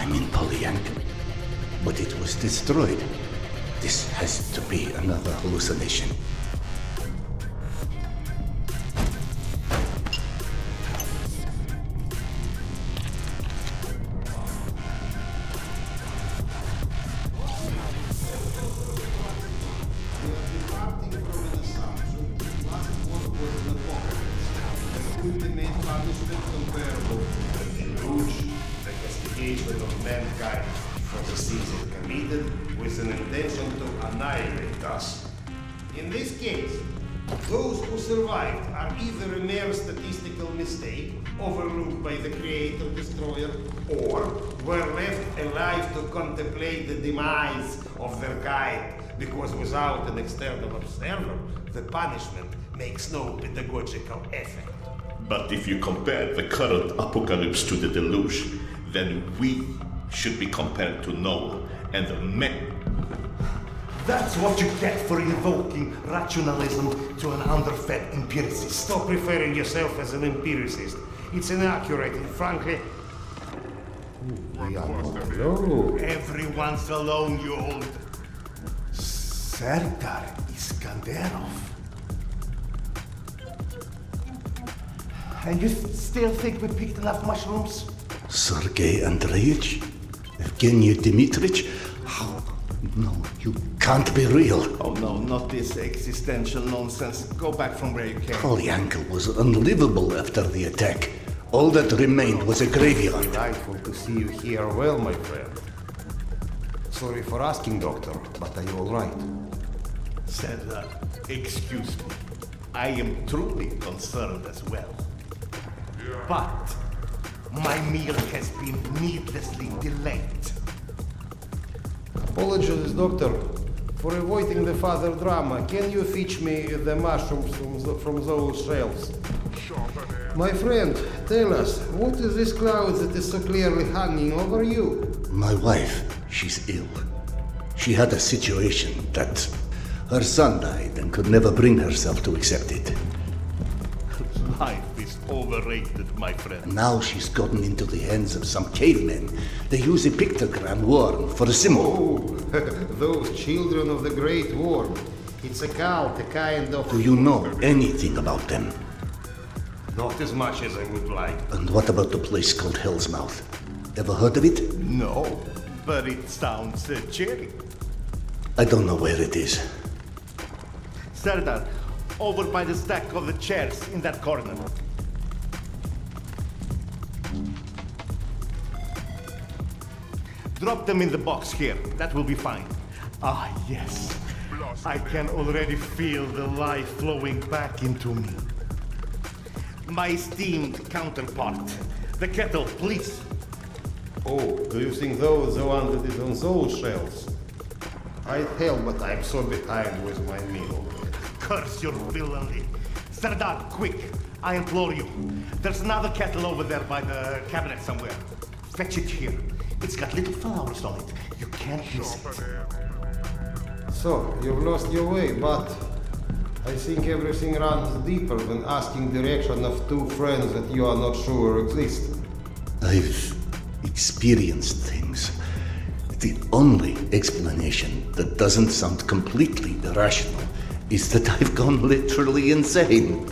I'm in Polyanka, but it was destroyed. This has to be another hallucination. Investigation of mankind for the sins it committed with an intention to annihilate us. In this case, those who survived are either a mere statistical mistake overlooked by the creator-destroyer, or were left alive to contemplate the demise of their kind, because without an external observer, the punishment makes no pedagogical effect. But if you compare the current apocalypse to the deluge, then we should be compared to Noah and the men. That's what you get for invoking rationalism to an underfed empiricist. Stop referring yourself as an empiricist. It's inaccurate and frankly... Everyone's alone, you old... Serdar Iskanderov. And you still think we picked enough mushrooms? Sergei Andreevich? Evgeny Dmitrich? How? No, you can't be real. Oh no, not this existential nonsense. Go back from where you came. Polyanka was unlivable after the attack. All that remained was a graveyard. Delightful to see you here well, my friend. Sorry for asking, Doctor, but are you all right? Serdar, excuse me. I am truly concerned as well. But my meal has been needlessly delayed. Apologies, Doctor, for avoiding the further drama. Can you fetch me the mushrooms from those shelves? My friend, tell us, what is this cloud that is so clearly hanging over you? My wife, she's ill. She had a situation that her son died and could never bring herself to accept it. Life is overrated, my friend. Now she's gotten into the hands of some cavemen. They use a pictogram worm for a symbol. Oh, those children of the Great Worm. It's a cult, a kind of... Do you know anything about them? Not as much as I would like. And what about the place called Hell's Mouth? Ever heard of it? No, but it sounds cheery. I don't know where it is. Serdar, over by the stack of the chairs in that corner. Drop them in the box here. That will be fine. Ah, yes. I can already feel the life flowing back into me. My esteemed counterpart. The kettle, please. Oh, do you think those the one that is on those shelves? I'd help, but I'm so behind with my meal. Curse your villainy. Serdar, quick. I implore you. There's another kettle over there by the cabinet somewhere. Fetch it here. It's got little flowers on it. You can't miss it. So, you've lost your way, but I think everything runs deeper than asking direction of two friends that you are not sure exist. I've experienced things. The only explanation that doesn't sound completely irrational is that I've gone literally insane.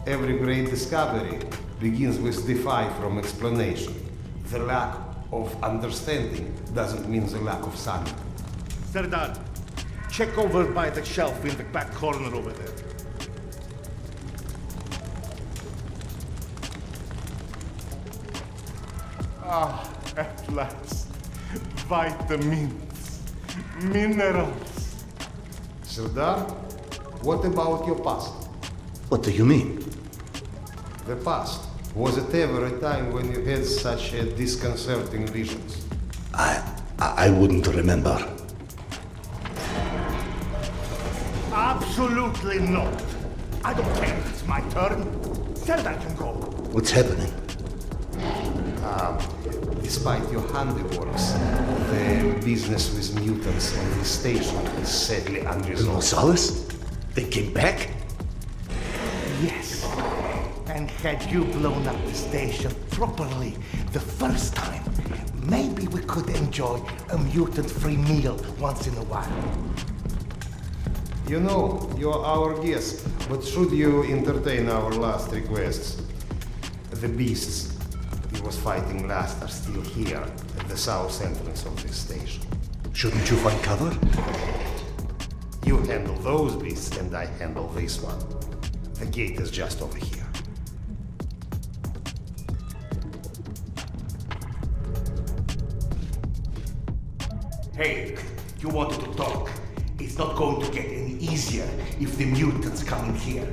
Every great discovery begins with defy from explanation. The lack of understanding doesn't mean the lack of sanity. Serdar, check over by the shelf in the back corner over there. Ah, at last. Vitamins, minerals. Serdar, what about your past? What do you mean? The past. Was it ever a time when you had such disconcerting visions? I wouldn't remember. Absolutely not. I don't care if it's my turn. Serdar can go. What's happening? Despite your handiworks, the business with mutants on this station is sadly unresolved. Gonzalez? They came back? Yes. And had you blown up the station properly the first time, maybe we could enjoy a mutant-free meal once in a while. You know, you're our guest, but should you entertain our last requests? The beasts he was fighting last are still here at the south entrance of this station. Shouldn't you find cover? You handle those beasts and I handle this one. The gate is just over here. Hey, you wanted to talk. It's not going to get any easier if the mutants come in here.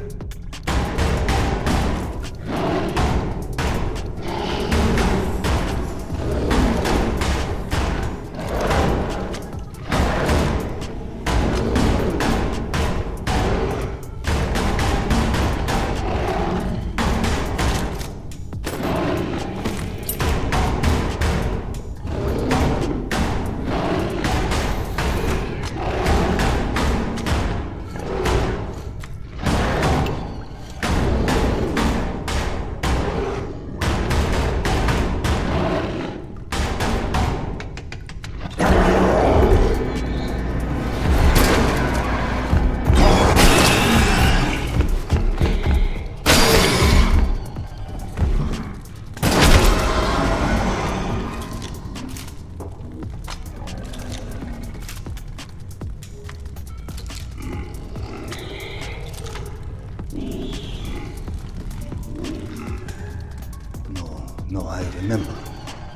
No, I remember.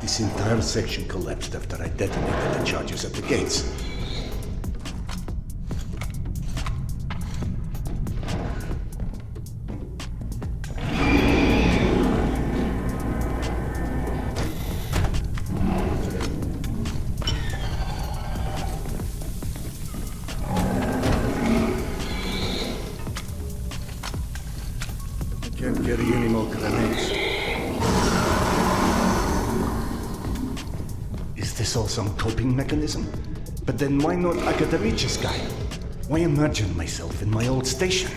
This entire section collapsed after I detonated the charges at the gates. I can't carry any more grenades. Is this all some coping mechanism? But then why not Akademich's guy? Why imagine myself in my old station?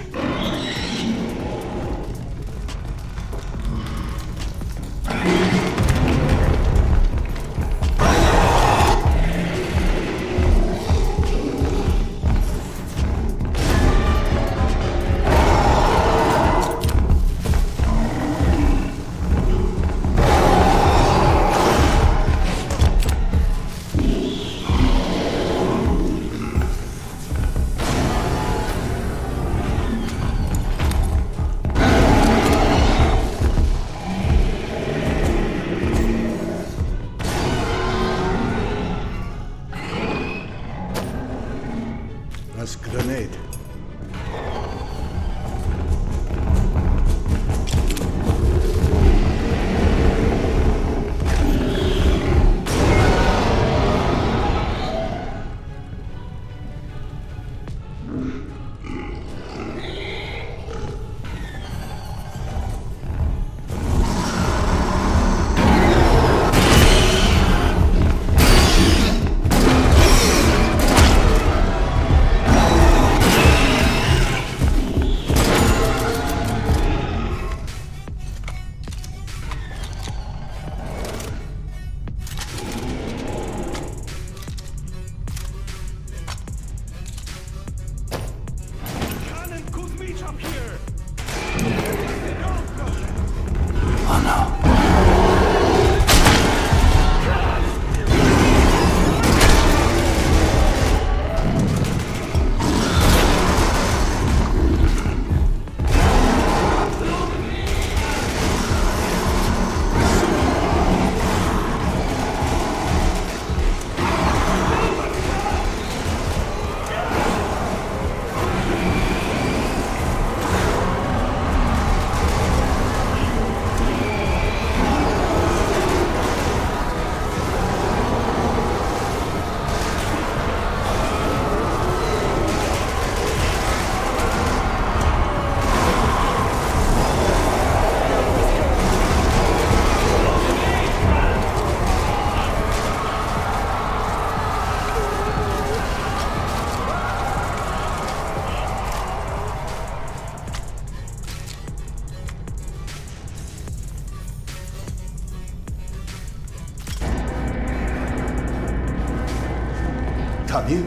Tamir?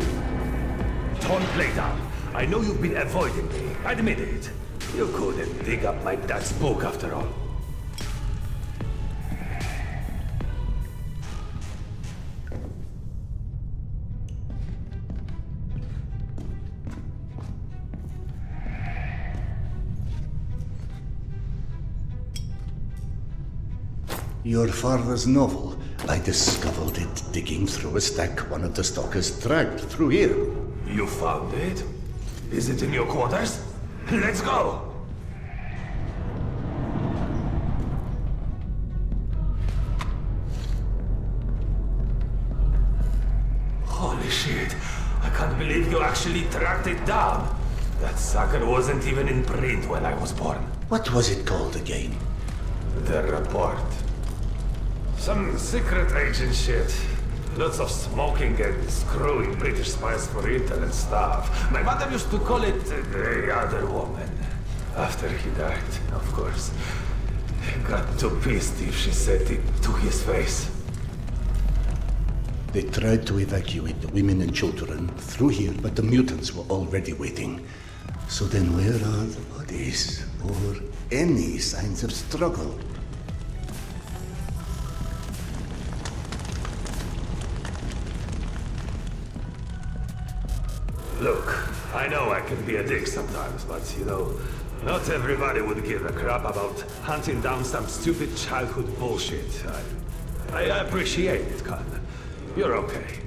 Don't play down. I know you've been avoiding me. Admit it. You couldn't dig up my dad's book after all. Your father's novel. I discovered it digging through a stack one of the stalkers dragged through here. You found it? Is it in your quarters? Let's go! Holy shit. I can't believe you actually tracked it down. That sucker wasn't even in print when I was born. What was it called again? The report. Some secret agent shit. Lots of smoking and screwing British spies for intel and stuff. My mother used to call it the other woman. After he died, of course. He got too pissed if she said it to his face. They tried to evacuate the women and children through here, but the mutants were already waiting. So then where are the bodies? Or any signs of struggle? Look, I know I can be a dick sometimes, but you know, not everybody would give a crap about hunting down some stupid childhood bullshit. I appreciate it, Khan. You're okay.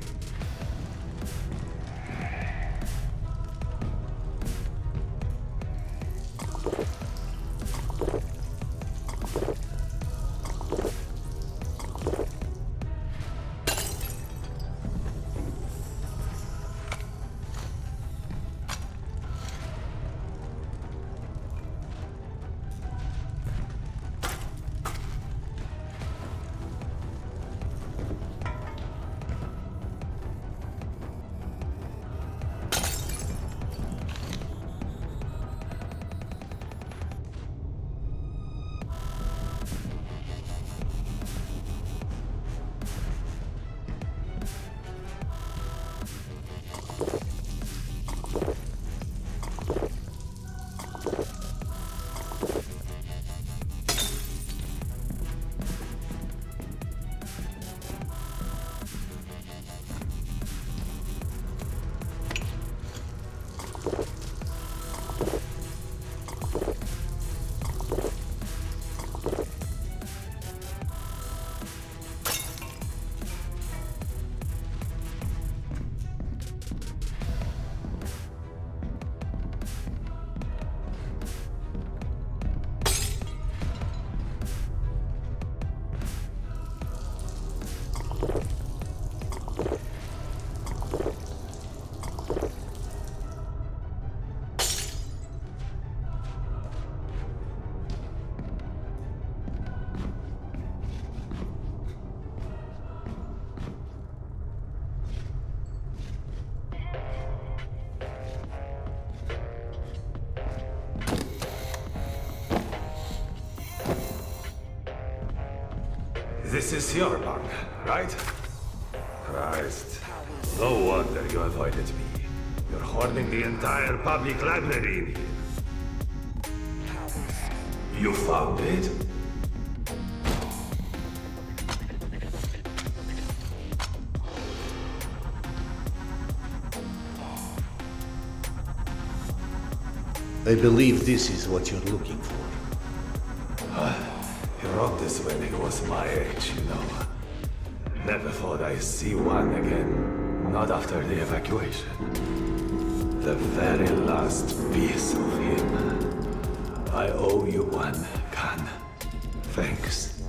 This is your bunk, right? Christ. No wonder you avoided me. You're hoarding the entire public library in here. You found it? I believe this is what you're looking for. He wrote this when he was my age, you know. Never thought I'd see one again. Not after the evacuation. The very last piece of him. I owe you one, Khan. Thanks.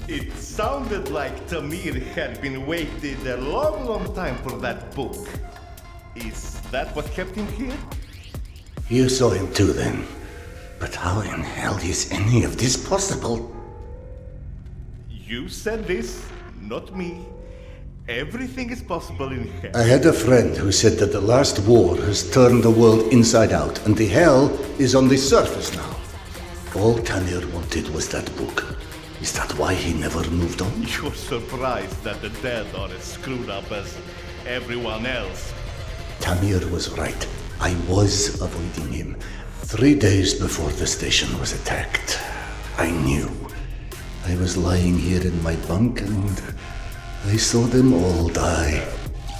It sounded like Tamir had been waiting a long, long time for that book. Is that what kept him here? You saw him too then. But how in hell is any of this possible? You said this, not me. Everything is possible in hell. I had a friend who said that the last war has turned the world inside out, and the hell is on the surface now. All Tamir wanted was that book. Is that why he never moved on? You're surprised that the dead are as screwed up as everyone else. Tamir was right. I was avoiding him. 3 days before the station was attacked, I knew. I was lying here in my bunk and I saw them all die.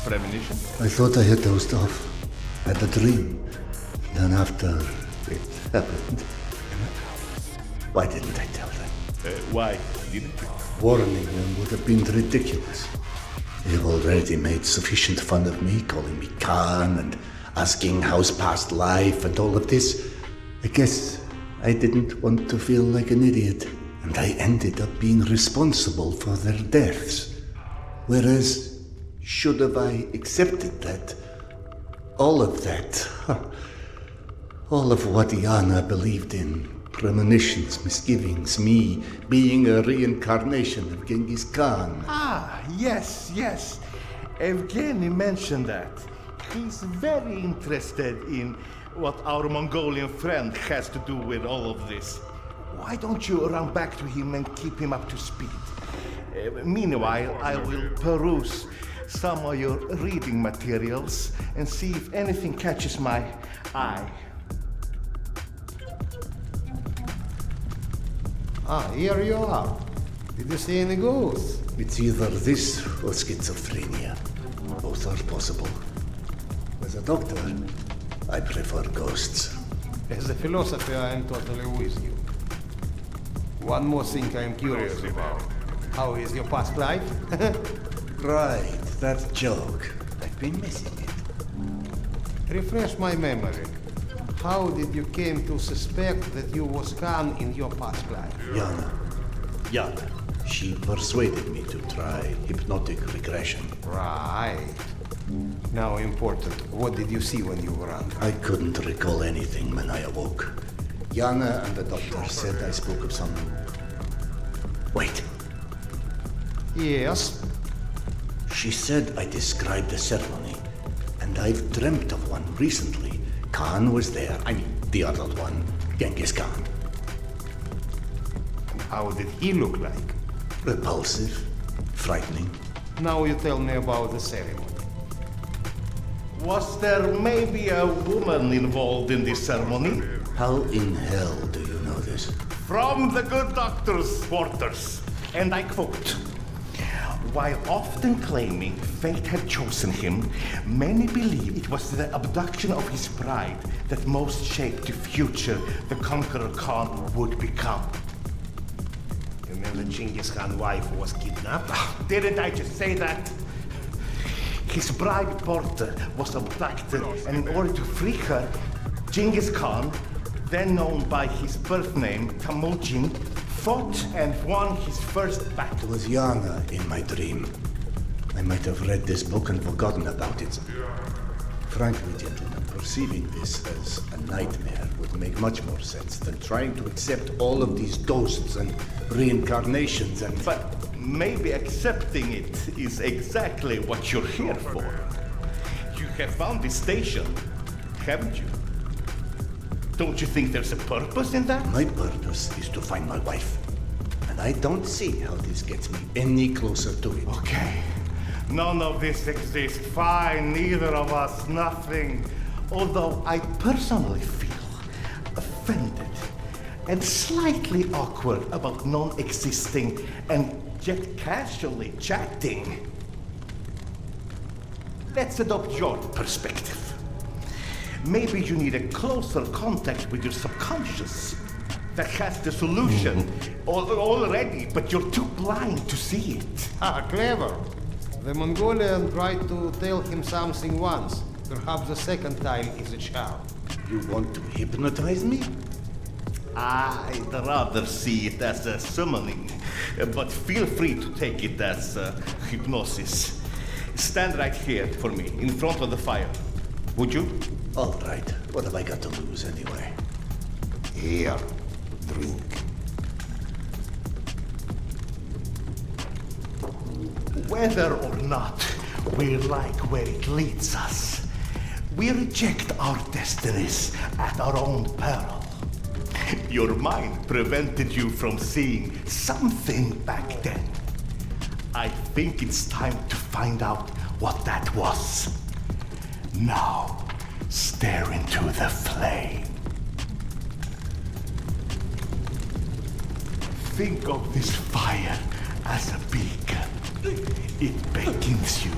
Premonition? I thought I had dozed off. Had a dream. Then after it happened. Why didn't I tell them? Why didn't you? Warning them would have been ridiculous. They've already made sufficient fun of me, calling me Khan and asking how's past life and all of this. I guess I didn't want to feel like an idiot, and I ended up being responsible for their deaths. Whereas, should have I accepted that? All of that. All of what Yana believed in. Premonitions, misgivings, me being a reincarnation of Genghis Khan. Ah, yes. Evgeny mentioned that. He's very interested in what our Mongolian friend has to do with all of this. Why don't you run back to him and keep him up to speed? Meanwhile, I will peruse some of your reading materials and see if anything catches my eye. Ah, here you are. Did you see any ghosts? It's either this or schizophrenia. Both are possible. As a doctor, I prefer ghosts. As a philosopher, I am totally with you. One more thing I am curious about. How is your past life? Right, that joke. I've been missing it. Refresh my memory. How did you came to suspect that you was Khan in your past life? Yana. She persuaded me to try hypnotic regression. Right. Now important, what did you see when you were under? I couldn't recall anything when I awoke. Yana and the doctor said I spoke of some... Wait. Yes. She said I described a ceremony, and I've dreamt of one recently. Khan was there. I mean, the other one, Genghis Khan. How did he look like? Repulsive, frightening. Now you tell me about the ceremony. Was there maybe a woman involved in this ceremony? How in hell do you know this? From the good doctor's quarters, and I quote, "While often claiming fate had chosen him, many believe it was the abduction of his bride that most shaped the future the conqueror Khan would become." You mean the Genghis Khan wife was kidnapped? Didn't I just say that? His bride Porter was abducted, and in order to free her, Genghis Khan, then known by his birth name Temujin, fought and won his first battle. It was Yana in my dream. I might have read this book and forgotten about it. Frankly, gentlemen, perceiving this as a nightmare would make much more sense than trying to accept all of these ghosts and reincarnations and... But maybe accepting it is exactly what you're here for. You have found this station, haven't you? Don't you think there's a purpose in that? My purpose is to find my wife. And I don't see how this gets me any closer to it. Okay. None of this exists. Fine, neither of us, nothing. Although I personally feel offended and slightly awkward about non-existing and yet casually chatting. Let's adopt your perspective. Maybe you need a closer contact with your subconscious that has the solution already, but you're too blind to see it. Ah, clever. The Mongolian tried to tell him something once. Perhaps the second time is a charm. You want to hypnotize me? I'd rather see it as a summoning, but feel free to take it as hypnosis. Stand right here for me, in front of the fire. Would you? All right. What have I got to lose anyway? Here, drink. Whether or not we like where it leads us, we reject our destinies at our own peril. Your mind prevented you from seeing something back then. I think it's time to find out what that was. Now, stare into the flame. Think of this fire as a beacon. It beckons you,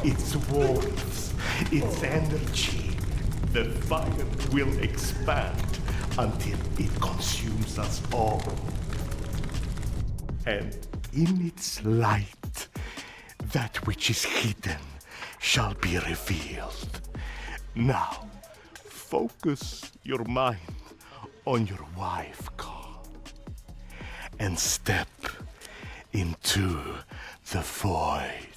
its warmth, its energy. The fire will expand until it consumes us all. And in its light, that which is hidden shall be revealed. Now, focus your mind on your wife, Carl, and step into the void.